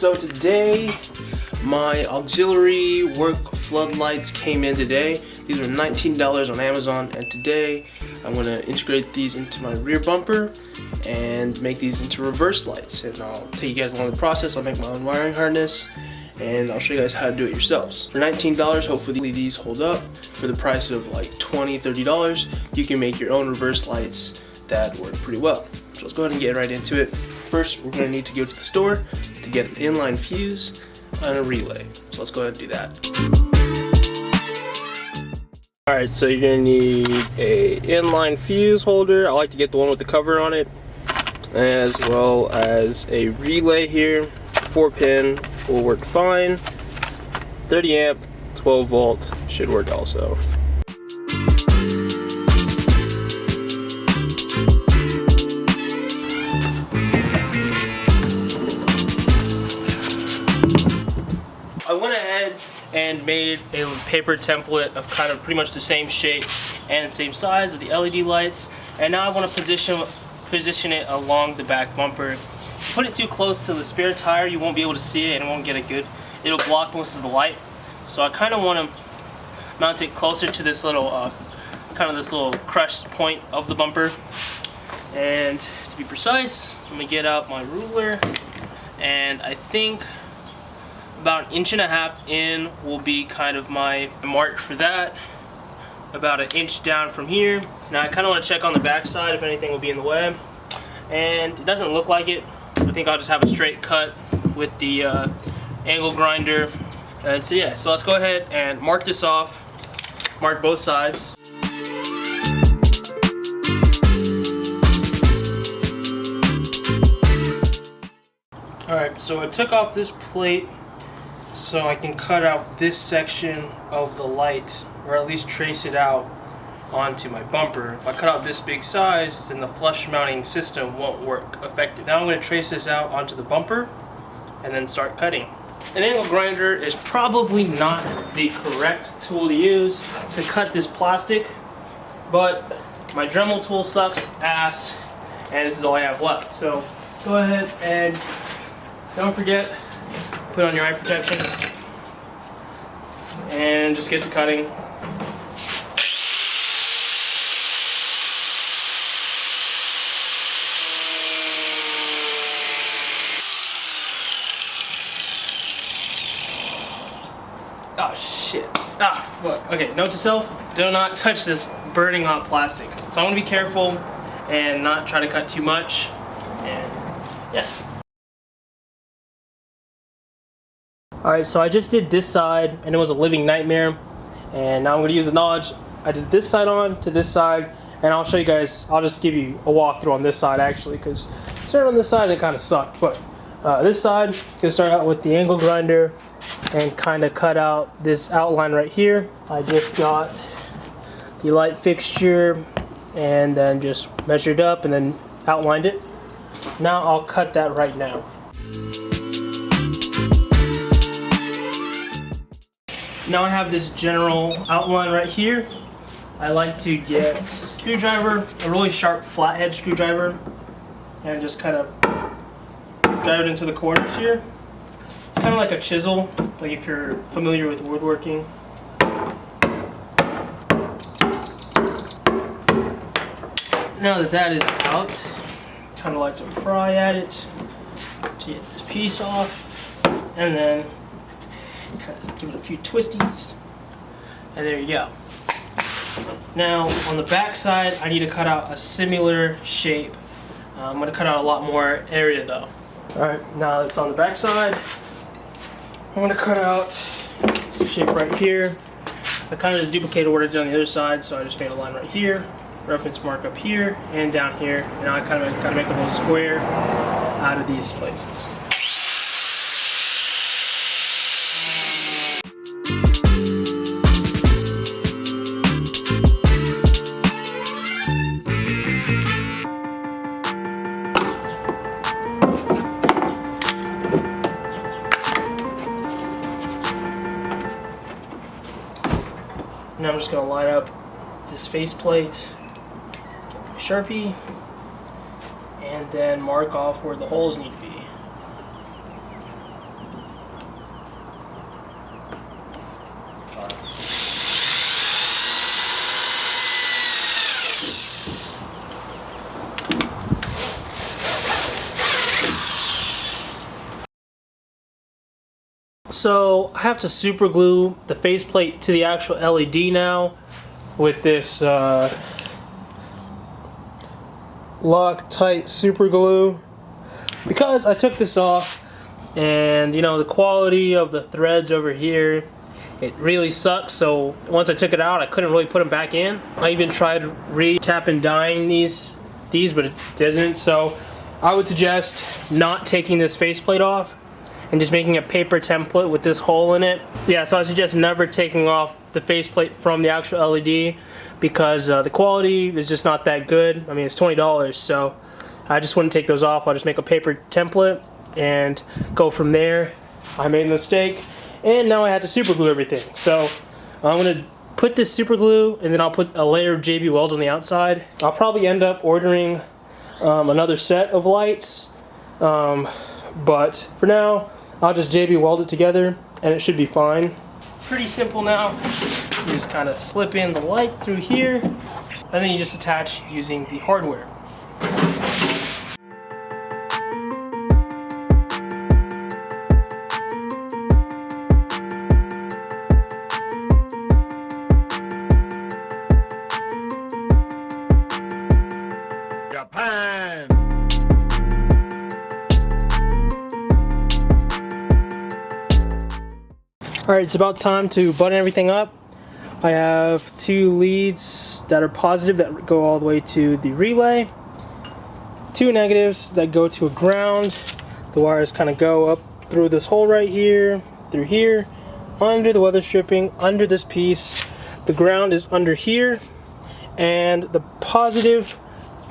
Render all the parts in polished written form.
So today my auxiliary work floodlights came in today. These are $19 on Amazon, and today I'm going to integrate these into my rear bumper and make these into reverse lights. And I'll take you guys along the process. I'll make my own wiring harness and I'll show you guys how to do it yourselves. For $19, hopefully these hold up. For the price of like $20, $30, you can make your own reverse lights that work pretty well. So let's go ahead and get right into it. First, we're going to need to go to the store to get an inline fuse and a relay. So let's go ahead and do that. Alright, so you're going to need a inline fuse holder. I like to get the one with the cover on it, as well as a relay here. 4-pin will work fine. 30 amp, 12 volt should work also. I went ahead and made a paper template of kind of pretty much the same shape and same size of the LED lights, and now I want to position it along the back bumper. If you put it too close to the spare tire, you won't be able to see it and it won't get it good. It'll block most of the light. So I kind of want to mount it closer to this little this little crush point of the bumper. And to be precise, let me get out my ruler, and I think about 1.5 inches in will be kind of my mark for that. About 1 inch down from here. Now I kind of want to check on the back side if anything will be in the way, and it doesn't look like it. I think I'll just have a straight cut with the angle grinder. And so yeah, so let's go ahead and mark this off. Mark both sides. Alright, so I took off this plate so I can cut out this section of the light, or at least trace it out onto my bumper. If I cut out this big size, then the flush mounting system won't work effective. Now I'm going to trace this out onto the bumper and then start cutting. An angle grinder is probably not the correct tool to use to cut this plastic, but my Dremel tool sucks ass and this is all I have left. So go ahead and don't forget, put on your eye protection and just get to cutting. Oh shit. Ah, fuck. Okay, note to self, do not touch this burning hot plastic. So I'm gonna be careful and not try to cut too much. And yeah. Alright, so I just did this side and it was a living nightmare. And now I'm gonna use the knowledge I did this side on to this side, and I'll show you guys, I'll just give you a walkthrough on this side actually, because starting on this side it kind of sucked. But this side, gonna start out with the angle grinder and kind of cut out this outline right here. I just got the light fixture and then just measured up and then outlined it. Now I'll cut that right now. Now I have this general outline right here. I like to get a screwdriver, a really sharp flathead screwdriver, and just kind of drive it into the corners here. It's kind of like a chisel, like if you're familiar with woodworking. Now that that is out, kind of like to pry at it to get this piece off, and then kind of give it a few twisties, and there you go. Now on the back side, I need to cut out a similar shape. I'm going to cut out a lot more area though. Alright, now it's on the back side. I'm going to cut out the shape right here. I kind of just duplicated what I did on the other side, so I just made a line right here, reference mark up here and down here, and now I kind of make a little square out of these places. Now I'm just going to line up this faceplate, get my Sharpie, and then mark off where the holes need to be. So I have to super glue the faceplate to the actual LED now with this Loctite super glue, because I took this off and you know the quality of the threads over here, it really sucks. So once I took it out, I couldn't really put them back in. I even tried re-tap and dyeing these but it doesn't. So I would suggest not taking this faceplate off and just making a paper template with this hole in it. Yeah, so I suggest never taking off the faceplate from the actual LED, because the quality is just not that good. I mean, it's $20, so I just wouldn't take those off. I'll just make a paper template and go from there. I made a mistake, and now I had to super glue everything. So I'm gonna put this super glue, and then I'll put a layer of JB Weld on the outside. I'll probably end up ordering another set of lights, but for now, I'll just JB Weld it together, and it should be fine. Pretty simple now. You just kind of slip in the light through here, and then you just attach using the hardware. Japan! Alright, it's about time to button everything up. I have 2 leads that are positive that go all the way to the relay, 2 negatives that go to a ground. The wires kind of go up through this hole right here, through here, under the weather stripping, under this piece. The ground is under here, and the positive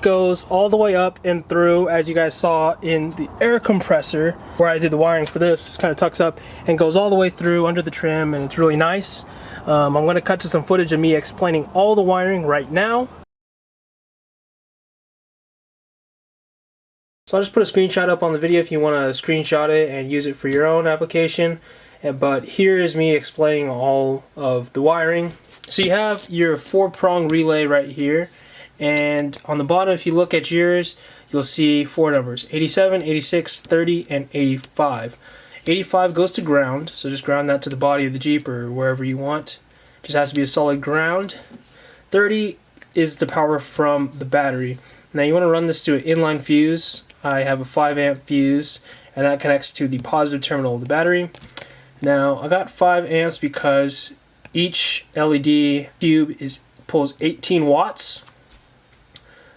goes all the way up and through, as you guys saw in the air compressor where I did the wiring for this. This kind of tucks up and goes all the way through under the trim, and it's really nice. I'm going to cut to some footage of me explaining all the wiring right now. So I'll just put a screenshot up on the video if you want to screenshot it and use it for your own application. But here is me explaining all of the wiring. So you have your 4-prong relay right here. And on the bottom, if you look at yours, you'll see 4 numbers: 87, 86, 30, and 85. 85 goes to ground, so just ground that to the body of the Jeep or wherever you want. Just has to be a solid ground. 30 is the power from the battery. Now you want to run this to an inline fuse. I have a 5 amp fuse, and that connects to the positive terminal of the battery. Now I got 5 amps because each LED cube pulls 18 watts.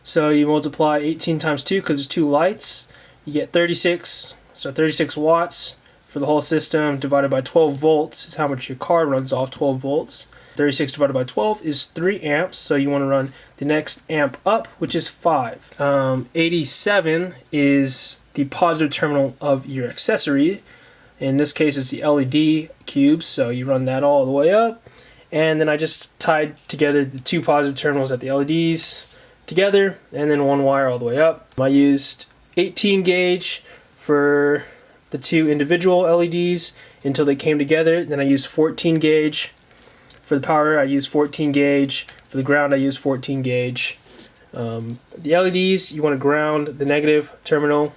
So you multiply 18 times 2 because there's 2 lights. You get 36. So 36 watts for the whole system divided by 12 volts is how much your car runs off, 12 volts. 36 divided by 12 is 3 amps. So you want to run the next amp up, which is 5. 87 is the positive terminal of your accessory. In this case, it's the LED cubes. So you run that all the way up. And then I just tied together the 2 positive terminals at the LEDs together, and then 1 wire all the way up. I used 18 gauge for the 2 individual LEDs until they came together. Then I used 14 gauge for the power. I used 14 gauge for the ground. I used 14 gauge. The LEDs, you want to ground the negative terminal,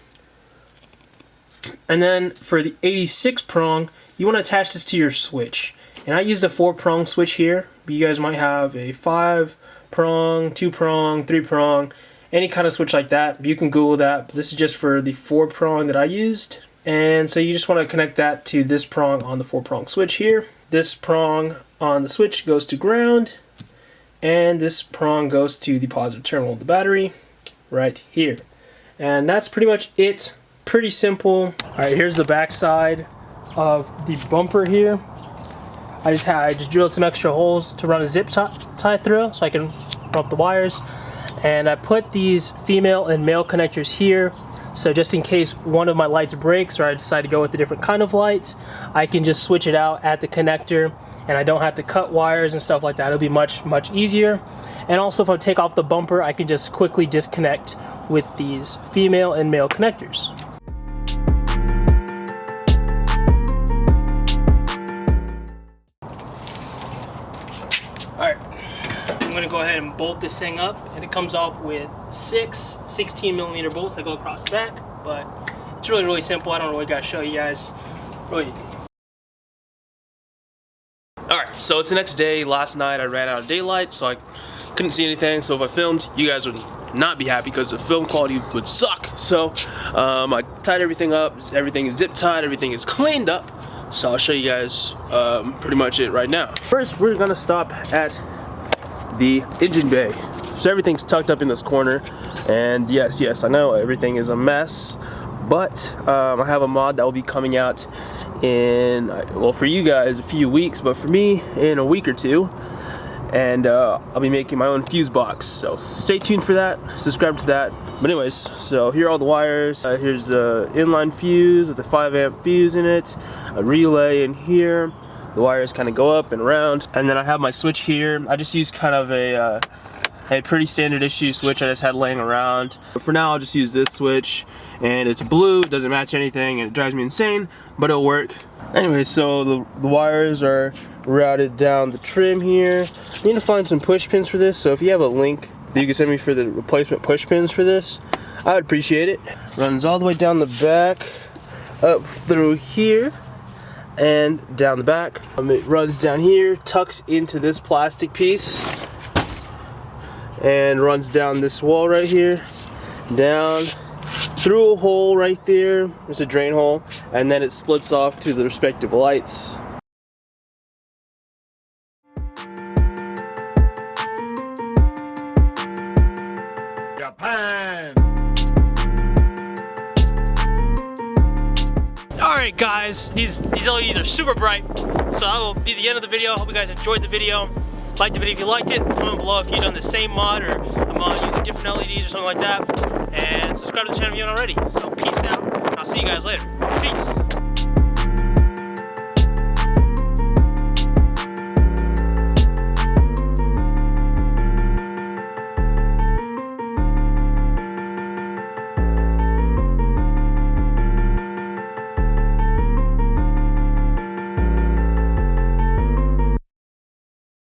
and then for the 86 prong, you want to attach this to your switch. And I used a 4-prong switch here, but you guys might have a 5-prong, 2-prong, 3-prong, any kind of switch like that. You can Google that, but this is just for the 4-prong that I used. And so you just want to connect that to this prong on the 4-prong switch here. This prong on the switch goes to ground, and this prong goes to the positive terminal of the battery right here. And that's pretty much it. Pretty simple. Alright, here's the back side of the bumper here. I just drilled some extra holes to run a zip tie through so I can run up the wires. And I put these female and male connectors here, so just in case one of my lights breaks or I decide to go with a different kind of light, I can just switch it out at the connector, and I don't have to cut wires and stuff like that. It'll be much easier. And also, if I take off the bumper, I can just quickly disconnect with these female and male connectors. Alright, I'm going to go ahead and bolt this thing up, and it comes off with 6 16mm bolts that go across the back, but it's really simple. I don't really got to show you guys. Really easy. So it's the next day. Last night I ran out of daylight, so I couldn't see anything. So if I filmed, you guys would not be happy because the film quality would suck. So I tied everything up. Everything is zip tied. Everything is cleaned up. So I'll show you guys pretty much it right now. First, we're gonna stop at the engine bay. So everything's tucked up in this corner, and yes, I know everything is a mess, but I have a mod that will be coming out in, well, for you guys a few weeks, but for me in a week or two, and I'll be making my own fuse box. So stay tuned for that, subscribe to that. But anyways, so here are all the wires. Here's the inline fuse with a 5-amp fuse in it, a relay in here. The wires kind of go up and around, and then I have my switch here. I just use kind of a pretty standard issue switch I just had laying around. But for now, I'll just use this switch, and it's blue, it doesn't match anything, and it drives me insane, but it'll work. Anyway, so the wires are routed down the trim here. I need to find some push pins for this, so if you have a link that you can send me for the replacement push pins for this, I would appreciate it. Runs all the way down the back, up through here, and down the back. It runs down here, tucks into this plastic piece, and runs down this wall right here, down through a hole right there. There's a drain hole, and then it splits off to the respective lights. Japan. Alright guys, these LEDs are super bright, so that will be the end of the video. I hope you guys enjoyed the video. Like the video if you liked it, comment below if you've done the same mod or a mod using different LEDs or something like that. And subscribe to the channel if you haven't already. So peace out, and I'll see you guys later. Peace.